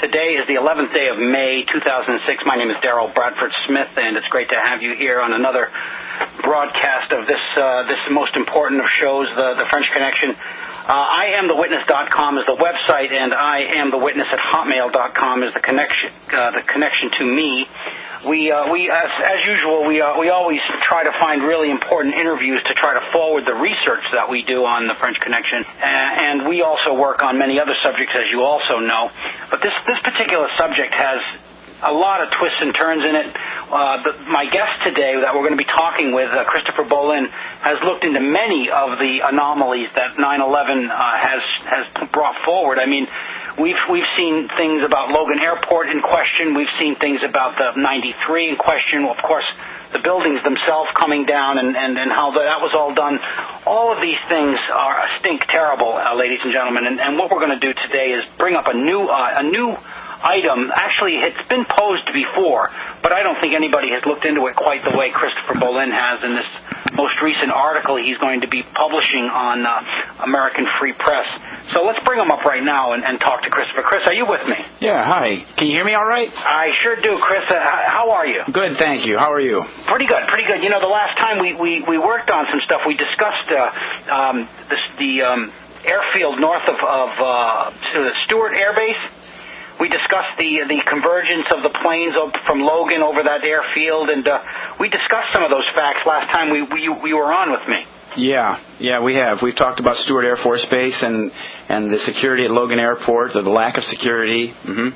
Today is the 11th day of May, 2006. My name is Daryl Bradford Smith, and it's great to have you here on another broadcast of this most important of shows, the French Connection. IamTheWitness.com is the website, and IamTheWitness at Hotmail.com is the connection to me. We as usual, we always try to find really important interviews to try to forward the research that we do on the French Connection, and we also work on many other subjects, as you also know. But this particular subject has a lot of twists and turns in it. My guest today that we're going to be talking with, Christopher Bollyn, has looked into many of the anomalies that 9/11 has brought forward. I mean, we've seen things about Logan Airport in question. We've seen things about the 93 in question. Of course, the buildings themselves coming down and how that was all done. All of these things stink terrible, ladies and gentlemen. And what we're going to do today is bring up a new item. Actually, it's been posed before, but I don't think anybody has looked into it quite the way Christopher Bollyn has in this most recent article he's going to be publishing on American Free Press. So let's bring him up right now and talk to Christopher. Chris, are you with me? Yeah, hi. Can you hear me all right? I sure do, Chris. How are you? Good, thank you. How are you? Pretty good, pretty good. You know, the last time we worked on some stuff, we discussed the airfield north of Stewart Air Base. We discussed the convergence of the planes from Logan over that airfield, and we discussed some of those facts last time we were on with me. Yeah, we have. We've talked about Stewart Air Force Base and the security at Logan Airport, or the lack of security. Mm-hmm.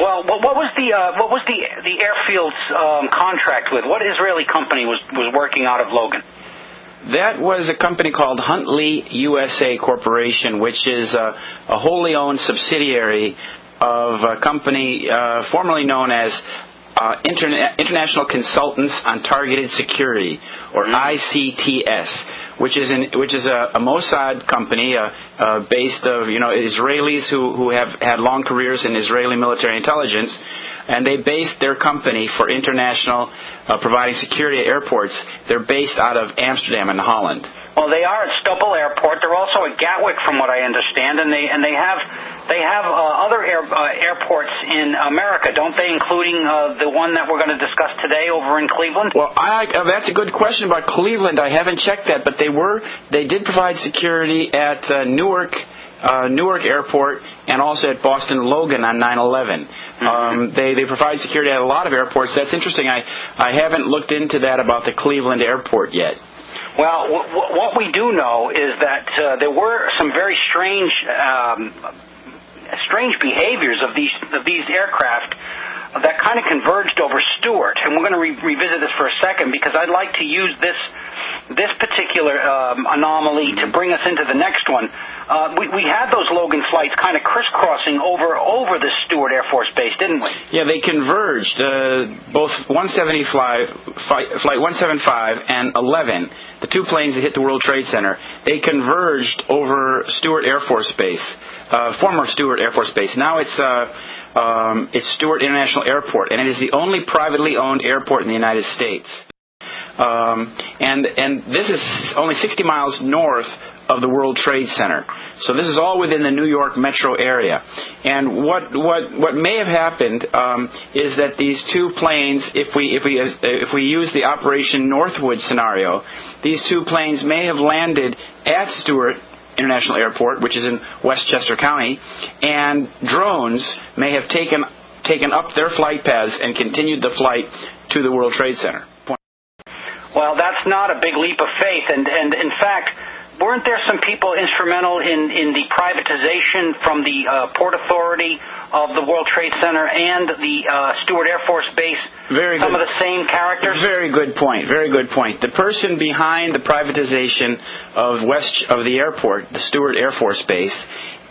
Well, what was the airfield's contract with? What Israeli company was working out of Logan? That was a company called Huntley USA Corporation, which is a wholly owned subsidiary of a company formerly known as International Consultants on Targeted Security, or ICTS, which is a Mossad company based of Israelis who have had long careers in Israeli military intelligence, and they based their company for international providing security at airports. They're based out of Amsterdam in Holland. Well, they are at Schiphol Airport. They're also at Gatwick, from what I understand, and they have other airports in America, don't they? Including the one that we're going to discuss today over in Cleveland. Well, that's a good question about Cleveland. I haven't checked that, but they did provide security at Newark Airport and also at Boston Logan on 9/11. They provide security at a lot of airports. That's interesting. I haven't looked into that about the Cleveland Airport yet. Well, what we do know is that there were some very strange behaviors of these aircraft that kind of converged over Stewart, and we're going to revisit this for a second because I'd like to use this particular anomaly to bring us into the next one. We had those Logan flights kind of crisscrossing over the Stewart Air Force Base, didn't we? Yeah, they converged. Both Flight 175 and 11, the two planes that hit the World Trade Center, they converged over Stewart Air Force Base, former Stewart Air Force Base. Now it's Stewart International Airport, and it is the only privately owned airport in the United States. And this is only 60 miles north of the World Trade Center. So this is all within the New York metro area. And what may have happened is that these two planes, if we use the Operation Northwood scenario, these two planes may have landed at Stewart International Airport, which is in Westchester County, and drones may have taken up their flight paths and continued the flight to the World Trade Center. Well, that's not a big leap of faith, and in fact, weren't there some people instrumental in the privatization from the Port Authority of the World Trade Center and the Stewart Air Force Base? Very some good. of the same characters? Very good point. Very good point. The person behind the privatization of the airport, the Stewart Air Force Base,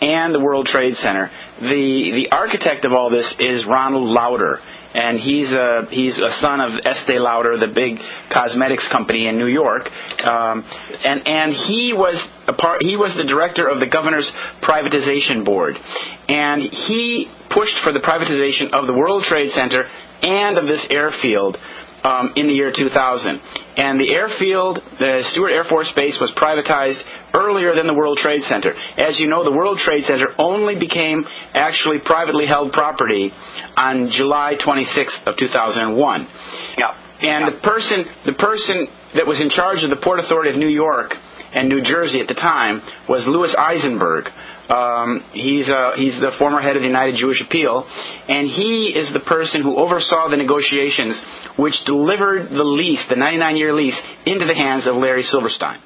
and the World Trade Center, the architect of all this is Ronald Lauder. And he's a son of Estee Lauder, the big cosmetics company in New York, and he was the director of the governor's privatization board, and he pushed for the privatization of the World Trade Center and of this airfield in the year 2000. And the airfield, the Stewart Air Force Base, was privatized earlier than the World Trade Center. As you know, the World Trade Center only became actually privately held property on July 26th of 2001. Yeah. And the person that was in charge of the Port Authority of New York and New Jersey at the time was Louis Eisenberg. He's the former head of the United Jewish Appeal, and he is the person who oversaw the negotiations which delivered the lease, the 99-year lease, into the hands of Larry Silverstein.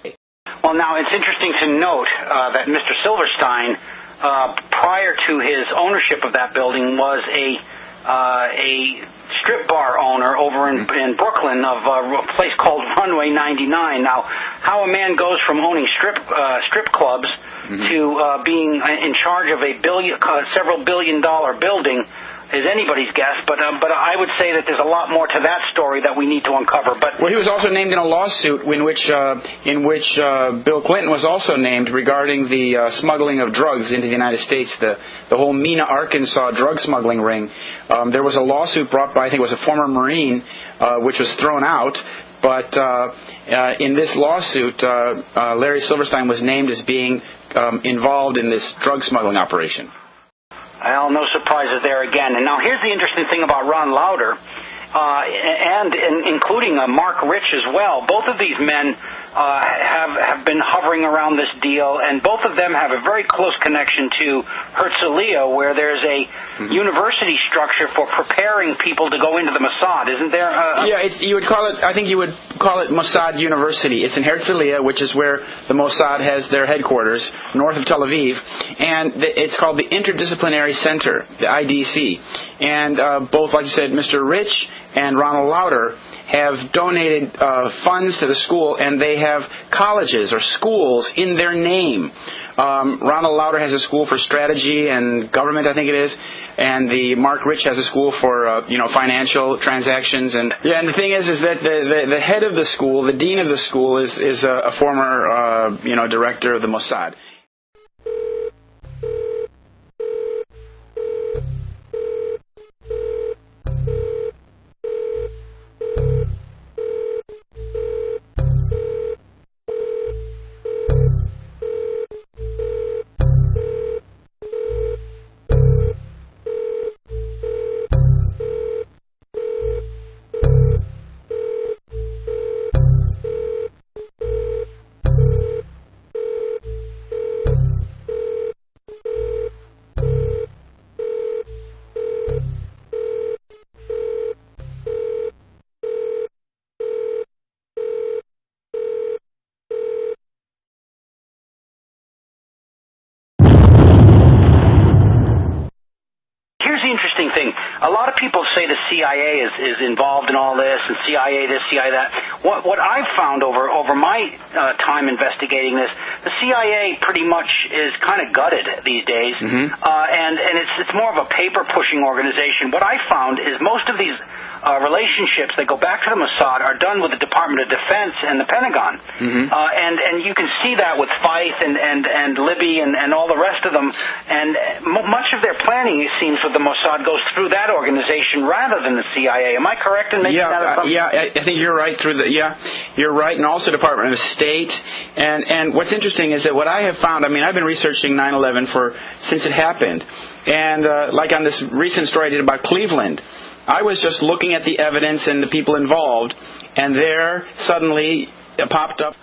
Well, now, it's interesting to note that Mr. Silverstein, prior to his ownership of that building, was a strip bar owner over in Brooklyn of a place called Runway 99. Now, how a man goes from owning strip clubs to being in charge of a several billion-dollar building is anybody's guess, but I would say that there's a lot more to that story that we need to uncover. But well, he was also named in a lawsuit in which Bill Clinton was also named regarding the smuggling of drugs into the United States, the whole Mena, Arkansas drug smuggling ring. There was a lawsuit brought by, I think it was a former Marine, which was thrown out. But in this lawsuit, Larry Silverstein was named as being involved in this drug smuggling operation. Well, no surprises there again. And now here's the interesting thing about Ron Lauder, and including Mark Rich as well. Both of these men have been hovering around this deal, and both of them have a very close connection to Herzliya, where there's a university structure for preparing people to go into the Mossad, isn't there? I think you would call it Mossad University. It's in Herzliya, which is where the Mossad has their headquarters, north of Tel Aviv, and it's called the Interdisciplinary Center, the IDC. And both, like you said, Mr. Rich and Ronald Lauder have donated funds to the school, and they have colleges or schools in their name. Ronald Lauder has a school for strategy and government, I think it is, and the Mark Rich has a school for financial transactions. And the thing is that the head of the school, the dean of the school, is a former director of the Mossad. Thing. A lot of people say the CIA is involved in all this, and CIA this, CIA that. What I've found over my time investigating this, the CIA pretty much is kind of gutted these days, and it's more of a paper pushing organization. What I found is most of these relationships that go back to the Mossad are done with the Department of Defense and the Pentagon, and you can see that with Feith and Libby and all the rest of them, and much of their planning, it seems, with the Mossad goes through that organization rather than the CIA. Am I correct in making that assumption? I think you're right. You're right, and also Department of State. And what's interesting is that what I have found, I've been researching 9/11 since it happened, and like on this recent story I did about Cleveland, I was just looking at the evidence and the people involved, and there suddenly popped up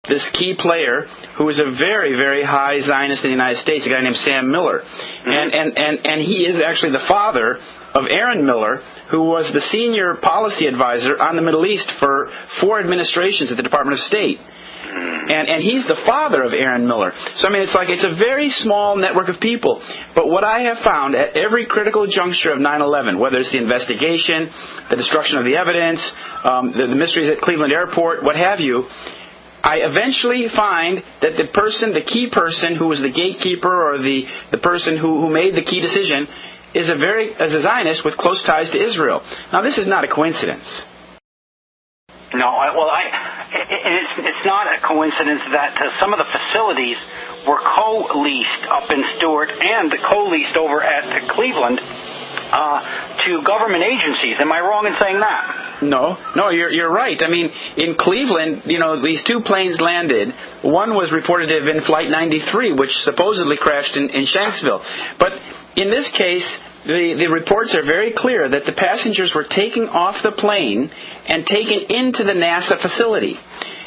this key player who was a very, very high Zionist in the United States, a guy named Sam Miller. And he is actually the father of Aaron Miller, who was the senior policy advisor on the Middle East for 4 administrations at the Department of State. And he's the father of Aaron Miller. So, it's a very small network of people. But what I have found at every critical juncture of 9/11, whether it's the investigation, the destruction of the evidence, the mysteries at Cleveland Airport, what have you, I eventually find that the key person who was the gatekeeper or the person who made the key decision is a Zionist with close ties to Israel. Now, this is not a coincidence. No, it's not a coincidence that some of the facilities were co-leased up in Stewart and co-leased over at Cleveland to government agencies. Am I wrong in saying that? No, you're right. I mean, in Cleveland, these two planes landed. One was reported to have been Flight 93, which supposedly crashed in Shanksville. But in this case, the reports are very clear that the passengers were taken off the plane and taken into the NASA facility.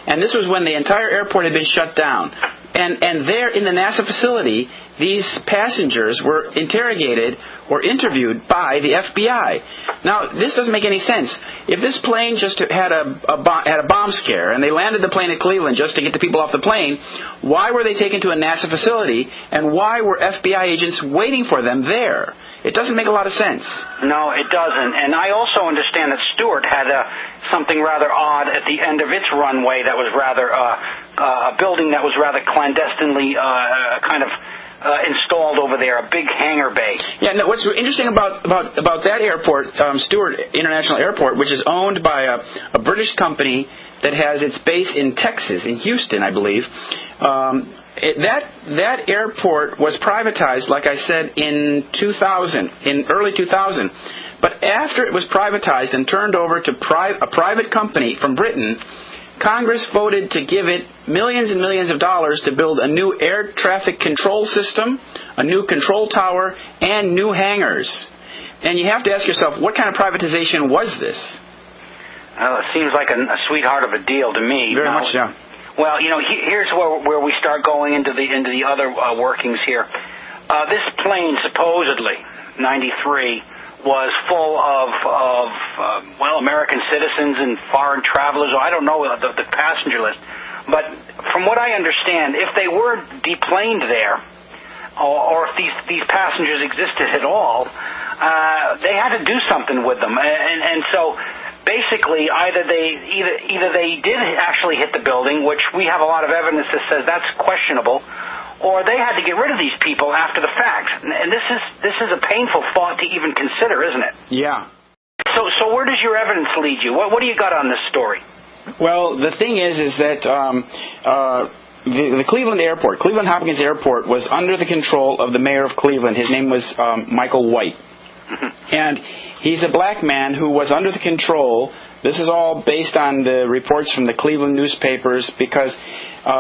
And this was when the entire airport had been shut down. And there in the NASA facility, these passengers were interrogated or interviewed by the FBI. Now, this doesn't make any sense. If this plane just had a bomb scare and they landed the plane at Cleveland just to get the people off the plane, why were they taken to a NASA facility, and why were FBI agents waiting for them there? It doesn't make a lot of sense. No, it doesn't. And I also understand that Stewart had something rather odd at the end of its runway that was rather a building that was rather clandestinely installed over there, a big hangar bay. Yeah, no, what's interesting about that airport, Stewart International Airport, which is owned by a British company that has its base in Texas, in Houston, I believe. That airport was privatized, like I said, in early 2000. But after it was privatized and turned over to a private company from Britain, Congress voted to give it millions and millions of dollars to build a new air traffic control system, a new control tower, and new hangars. And you have to ask yourself, what kind of privatization was this? Well, it seems like a sweetheart of a deal to me. Very much so. Well, here's where we start going into the other workings here. This plane, supposedly, 93, was full of American citizens and foreign travelers. I don't know the passenger list. But from what I understand, if they were deplaned there, or if these passengers existed at all, they had to do something with them. And so basically, either they did actually hit the building, which we have a lot of evidence that says that's questionable, or they had to get rid of these people after the fact. And this is a painful thought to even consider, isn't it? Yeah. So where does your evidence lead you? What do you got on this story? Well, the thing is that the Cleveland Airport, Cleveland Hopkins Airport, was under the control of the mayor of Cleveland. His name was Michael White. And he's a black man who was under the control. This is all based on the reports from the Cleveland newspapers, because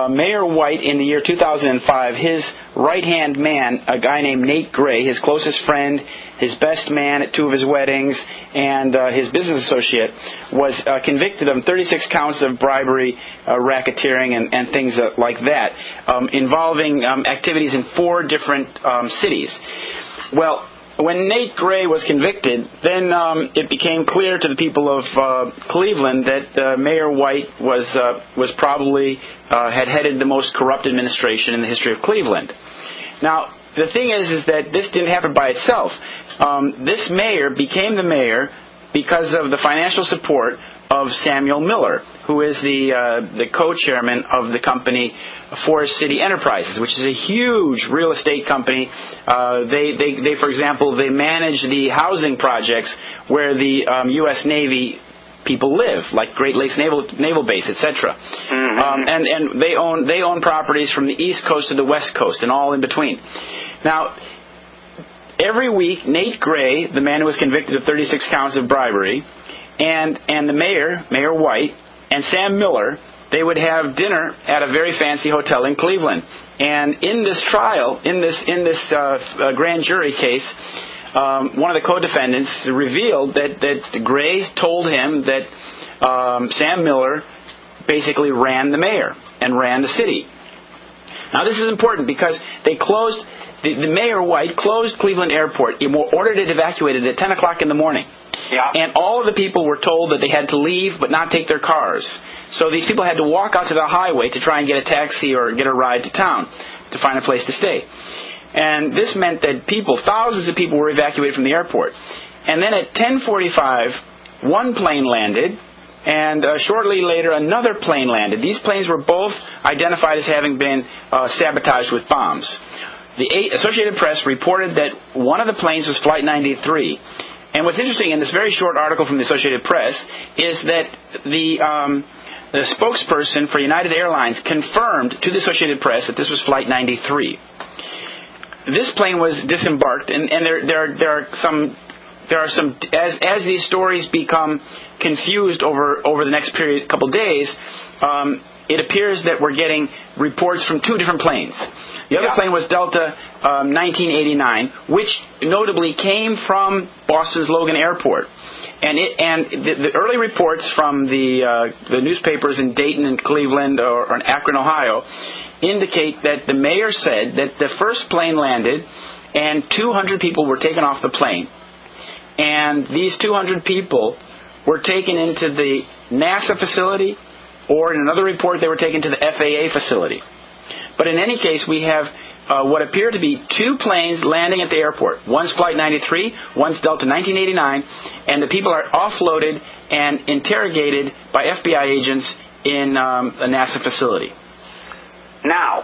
Mayor White, in the year 2005, his right-hand man, a guy named Nate Gray, his closest friend, his best man at two of his weddings, and his business associate, was convicted of 36 counts of bribery, racketeering, and things like that, involving activities in 4 different cities. Well, when Nate Gray was convicted, then it became clear to the people of Cleveland that Mayor White was probably had headed the most corrupt administration in the history of Cleveland. Now, the thing is that this didn't happen by itself. This mayor became the mayor because of the financial support of Samuel Miller, who is the co-chairman of the company Forest City Enterprises, which is a huge real estate company. They, for example, they manage the housing projects where the U.S. Navy people live, like Great Lakes Naval Base, etc. Mm-hmm. And they own properties from the East Coast to the West Coast and all in between. Now, every week, Nate Gray, the man who was convicted of 36 counts of bribery, and the Mayor White, and Sam Miller, they would have dinner at a very fancy hotel in Cleveland. And in this trial, in this grand jury case, one of the co-defendants revealed that Gray told him that Sam Miller basically ran the mayor and ran the city. Now, this is important because they closed. The Mayor White closed Cleveland Airport. He ordered it evacuated at 10 o'clock in the morning. Yeah. And all of the people were told that they had to leave but not take their cars. So these people had to walk out to the highway to try and get a taxi or get a ride to town to find a place to stay. And this meant that thousands of people were evacuated from the airport. And then at 10:45, one plane landed, and shortly later another plane landed. These planes were both identified as having been sabotaged with bombs. The Associated Press reported that one of the planes was Flight 93. And what's interesting in this very short article from the Associated Press is that the spokesperson for United Airlines confirmed to the Associated Press that this was Flight 93. This plane was disembarked, and there are some there are some, as these stories become confused over the next couple days, it appears that we're getting reports from two different planes. The other plane was Delta 1989, which notably came from Boston's Logan Airport. And the early reports from the newspapers in Dayton and Cleveland or in Akron, Ohio, indicate that the mayor said that the first plane landed and 200 people were taken off the plane. And these 200 people were taken into the NASA facility, or in another report they were taken to the FAA facility. But in any case, we have what appear to be two planes landing at the airport. One's Flight 93, one's Delta 1989, and the people are offloaded and interrogated by FBI agents in a NASA facility. Now,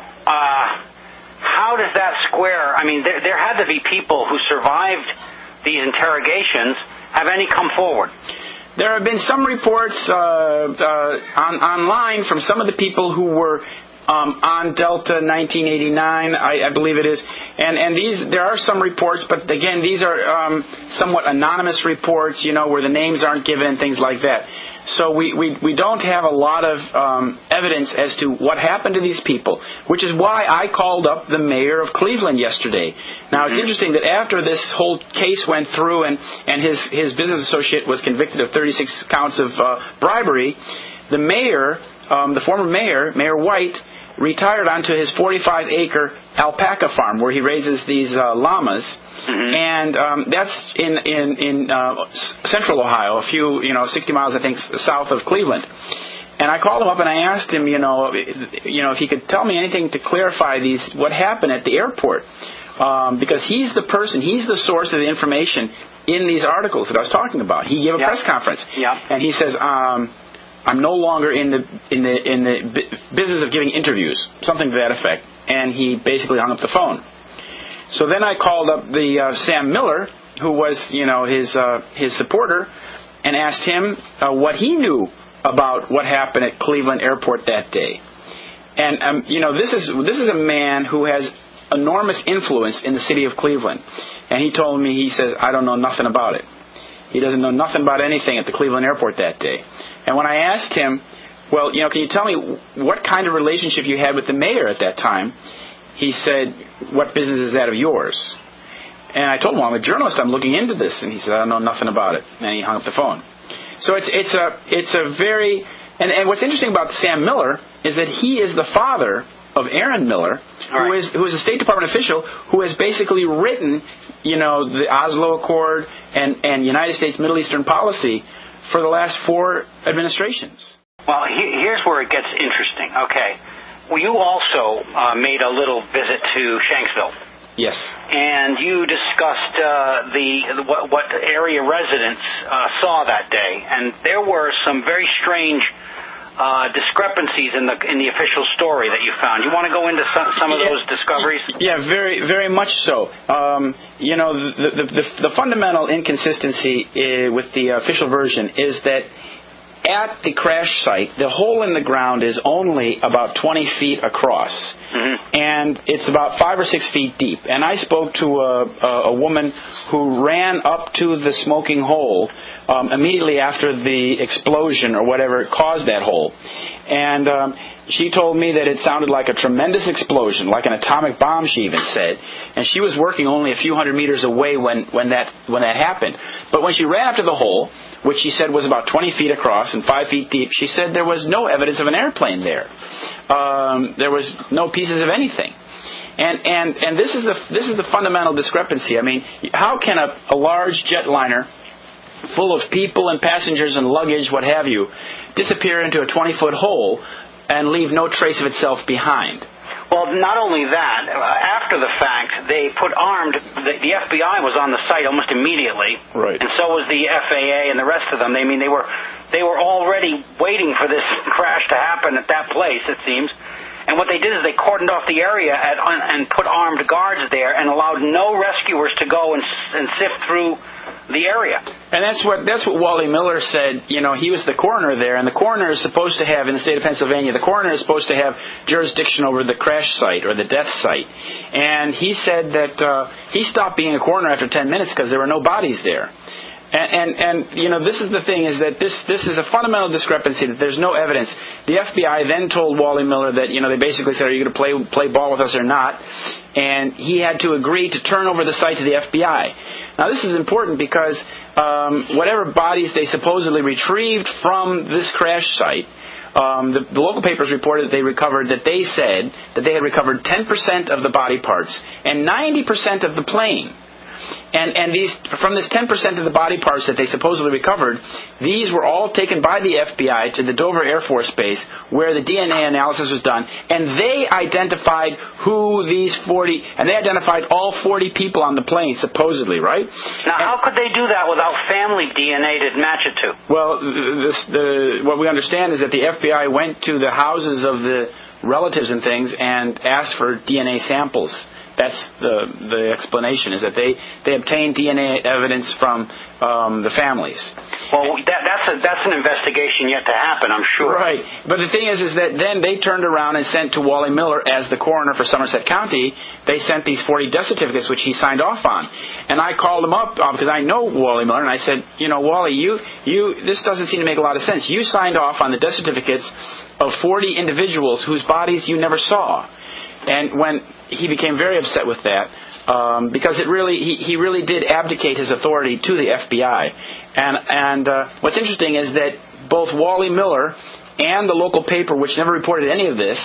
how does that square? I mean, there had to be people who survived these interrogations. Have any come forward? There have been some reports online from some of the people who were on Delta 1989, I believe it is, and there are some reports, but again, these are somewhat anonymous reports, where the names aren't given, things like that. So we don't have a lot of evidence as to what happened to these people, which is why I called up the mayor of Cleveland yesterday. Now, it's interesting that after this whole case went through and his business associate was convicted of 36 counts of bribery, the mayor, the former mayor, Mayor White, retired onto his 45-acre alpaca farm where he raises these llamas, and that's in central Ohio, a few 60 miles I think south of Cleveland. And I called him up and I asked him, if he could tell me anything to clarify what happened at the airport, because he's the person, he's the source of the information in these articles that I was talking about. He gave a press conference, and he says, I'm no longer in the business of giving interviews, something to that effect. And he basically hung up the phone. So then I called up the Sam Miller, who was his supporter, and asked him what he knew about what happened at Cleveland Airport that day. And this is a man who has enormous influence in the city of Cleveland. And he told me, he says, I don't know nothing about it. He doesn't know nothing about anything at the Cleveland Airport that day. And when I asked him, well, can you tell me what kind of relationship you had with the mayor at that time? He said, what business is that of yours? And I told him, well, I'm a journalist, I'm looking into this. And he said, I don't know nothing about it. And he hung up the phone. So it's a very, and what's interesting about Sam Miller is that he is the father of Aaron Miller, who is a State Department official who has basically written, the Oslo Accord and United States Middle Eastern policy for the last 4 administrations. Well, here's where it gets interesting. Okay. Well, you also made a little visit to Shanksville. Yes. And you discussed what area residents saw that day. And there were some very strange discrepancies in the official story that you found. You want to go into some of those discoveries? Yeah, very, very much so. The fundamental inconsistency with the official version is that at the crash site, the hole in the ground is only about 20 feet across, and it's about 5 or 6 feet deep. And I spoke to a woman who ran up to the smoking hole immediately after the explosion or whatever caused that hole. And she told me that it sounded like a tremendous explosion, like an atomic bomb, she even said. And she was working only a few hundred meters away when that happened. But when she ran up to the hole, which she said was about 20 feet across and 5 feet deep, she said there was no evidence of an airplane there. There was no pieces of anything. And this is the fundamental discrepancy. I mean, how can a large jetliner full of people and passengers and luggage, what have you, disappear into a 20-foot hole and leave no trace of itself behind? Well, not only that, after the fact, they put the FBI was on the site almost immediately, right, and so was the FAA and the rest of them. I mean, they were already waiting for this crash to happen at that place, it seems. And what they did is they cordoned off the area and put armed guards there and allowed no rescuers to go and sift through the area. And that's what Wally Miller said. You know, he was the coroner there, and the coroner is supposed to have, in the state of Pennsylvania, the coroner is supposed to have jurisdiction over the crash site or the death site. And he said that he stopped being a coroner after 10 minutes because there were no bodies there. And you know, this is the thing, is that this is a fundamental discrepancy, that there's no evidence. The FBI then told Wally Miller that, you know, they basically said, are you going to play ball with us or not? And he had to agree to turn over the site to the FBI. Now, this is important because whatever bodies they supposedly retrieved from this crash site, the local papers reported that they said that they had recovered 10% of the body parts and 90% of the plane. And these, from this 10% of the body parts that they supposedly recovered, these were all taken by the FBI to the Dover Air Force Base, where the DNA analysis was done, and they identified they identified all 40 people on the plane, supposedly, right? Now, how could they do that without family DNA to match it to? Well, what we understand is that the FBI went to the houses of the relatives and things and asked for DNA samples. That's the explanation, is that they obtained DNA evidence from the families. Well, that's an investigation yet to happen, I'm sure. Right. But the thing is that then they turned around and sent to Wally Miller, as the coroner for Somerset County, they sent these 40 death certificates, which he signed off on. And I called him up because I know Wally Miller, and I said, you know, Wally, this doesn't seem to make a lot of sense. You signed off on the death certificates of 40 individuals whose bodies you never saw. And when he became very upset with that, because he really did abdicate his authority to the FBI. And what's interesting is that both Wally Miller and the local paper, which never reported any of this,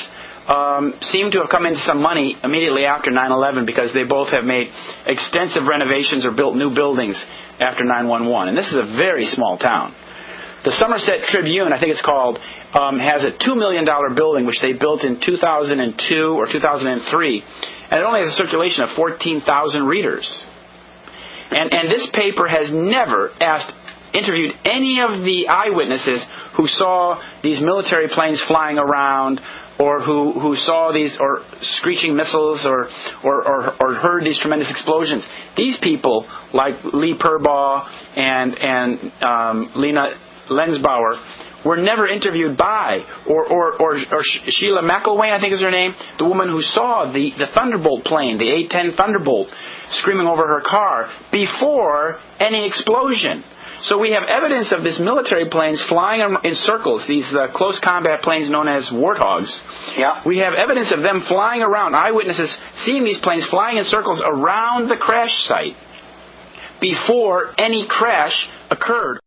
seem to have come into some money immediately after 9/11, because they both have made extensive renovations or built new buildings after 9/11. And this is a very small town. The Somerset Tribune, I think it's called, has a $2 million building which they built in 2002 or 2003, and it only has a circulation of 14,000 readers. And this paper has never interviewed any of the eyewitnesses who saw these military planes flying around, or who saw these, or screeching missiles, or heard these tremendous explosions. These people, like Lee Perbaugh and Lena Lensbauer, were never interviewed by, or Sheila McElwain, I think is her name, the woman who saw the Thunderbolt plane, the A-10 Thunderbolt, screaming over her car before any explosion. So we have evidence of these military planes flying in circles, these close combat planes known as Warthogs. Yeah. We have evidence of them flying around, eyewitnesses seeing these planes flying in circles around the crash site before any crash occurred.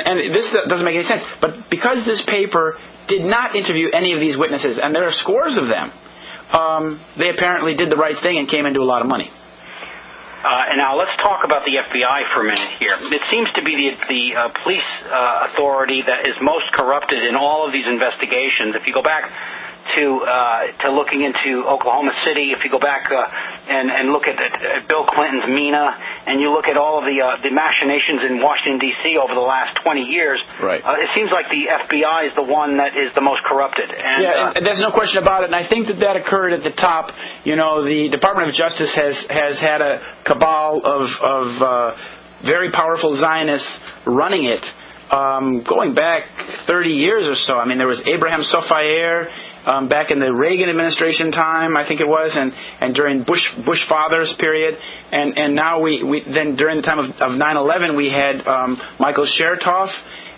And this doesn't make any sense. But because this paper did not interview any of these witnesses, and there are scores of them, they apparently did the right thing and came into a lot of money. And now let's talk about the FBI for a minute here. It seems to be the police authority that is most corrupted in all of these investigations. If you go back to looking into Oklahoma City, if you go back and look at Bill Clinton's MENA, and you look at all of the machinations in Washington, D.C. over the last 20 years, right. It seems like the FBI is the one that is the most corrupted. And there's no question about it, and I think that occurred at the top. You know, the Department of Justice has had a cabal of very powerful Zionists running it, going back 30 years or so. I mean, there was Abraham Sofayer back in the Reagan administration time, I think it was, and during Bush father's period, and now we then during the time of 9/11 we had Michael Chertoff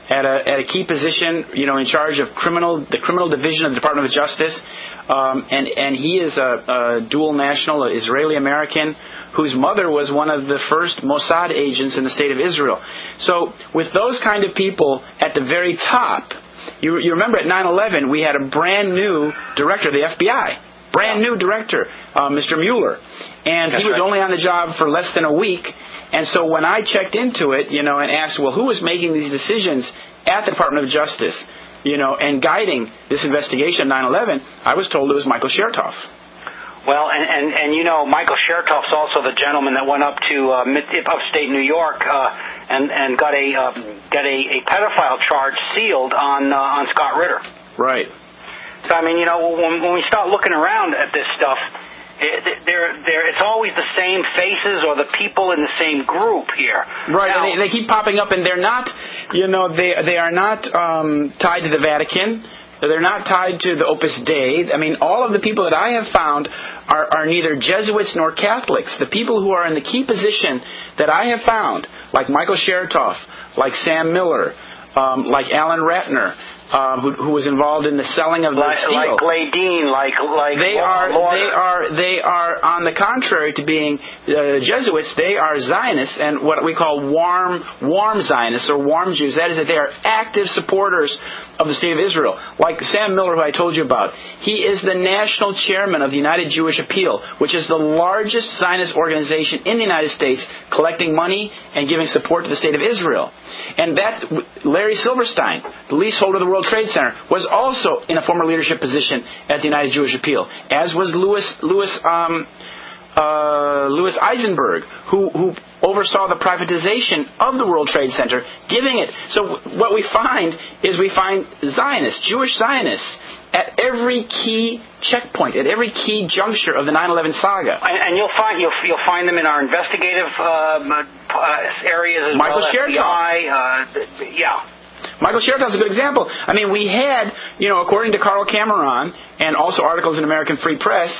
at a key position, in charge of the criminal division of the Department of Justice, and he is a dual national, Israeli American, whose mother was one of the first Mossad agents in the state of Israel. So with those kind of people at the very top, you remember at 9/11 we had a brand new director of the FBI, brand new director, Mr. Mueller, and he was only on the job for less than a week. And so when I checked into it, and asked, well, who was making these decisions at the Department of Justice, and guiding this investigation of 9/11, I was told it was Michael Chertoff. Well, and Michael Chertoff's also the gentleman that went up to upstate New York and got a pedophile charge sealed on Scott Ritter. Right. So I mean, when we start looking around at this stuff, it's always the same faces or the people in the same group here. Right, now, and they keep popping up, and they're not, they are not tied to the Vatican. They're not tied to the Opus Dei. I mean, all of the people that I have found are neither Jesuits nor Catholics. The people who are in the key position that I have found, like Michael Chertoff, like Sam Miller, like Alan Ratner, who was involved in the selling of the steel. Like Gladine, like they are on the contrary to being Jesuits. They are Zionists and what we call warm Zionists or warm Jews. That is, that they are active supporters of the state of Israel. Like Sam Miller, who I told you about, he is the national chairman of the United Jewish Appeal, which is the largest Zionist organization in the United States, collecting money and giving support to the state of Israel. And that Larry Silverstein, the leaseholder of the World Trade Center, was also in a former leadership position at the United Jewish Appeal, as was Louis Eisenberg, who oversaw the privatization of the World Trade Center, giving it. So what we find is Zionists, Jewish Zionists, at every key checkpoint, at every key juncture of the 9/11 saga. And you'll find them in our investigative areas as Michael well. Chertoff. Yeah. Michael Chertoff is a good example. I mean, we had, according to Carl Cameron, and also articles in American Free Press,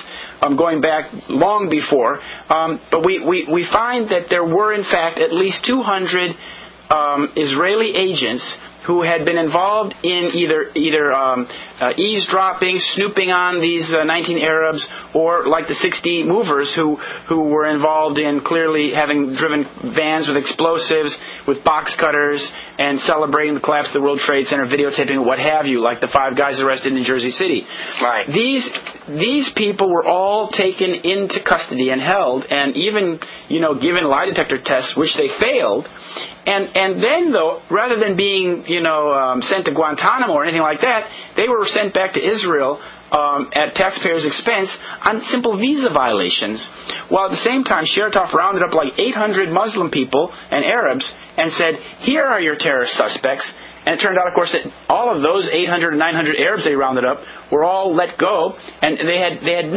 going back long before, but we find that there were, in fact, at least 200 Israeli agents who had been involved in either eavesdropping, snooping on these 19 Arabs, or like the 60 movers who were involved in clearly having driven vans with explosives, with box cutters, and celebrating the collapse of the World Trade Center, videotaping, what have you, like the 5 guys arrested in Jersey City. Right. These people were all taken into custody and held, and even given lie detector tests, which they failed. And then, though, rather than being, sent to Guantanamo or anything like that, they were sent back to Israel at taxpayers' expense on simple visa violations. While at the same time, Chertoff rounded up like 800 Muslim people and Arabs and said, here are your terrorist suspects. And it turned out, of course, that all of those 800 and 900 Arabs they rounded up were all let go, and they had no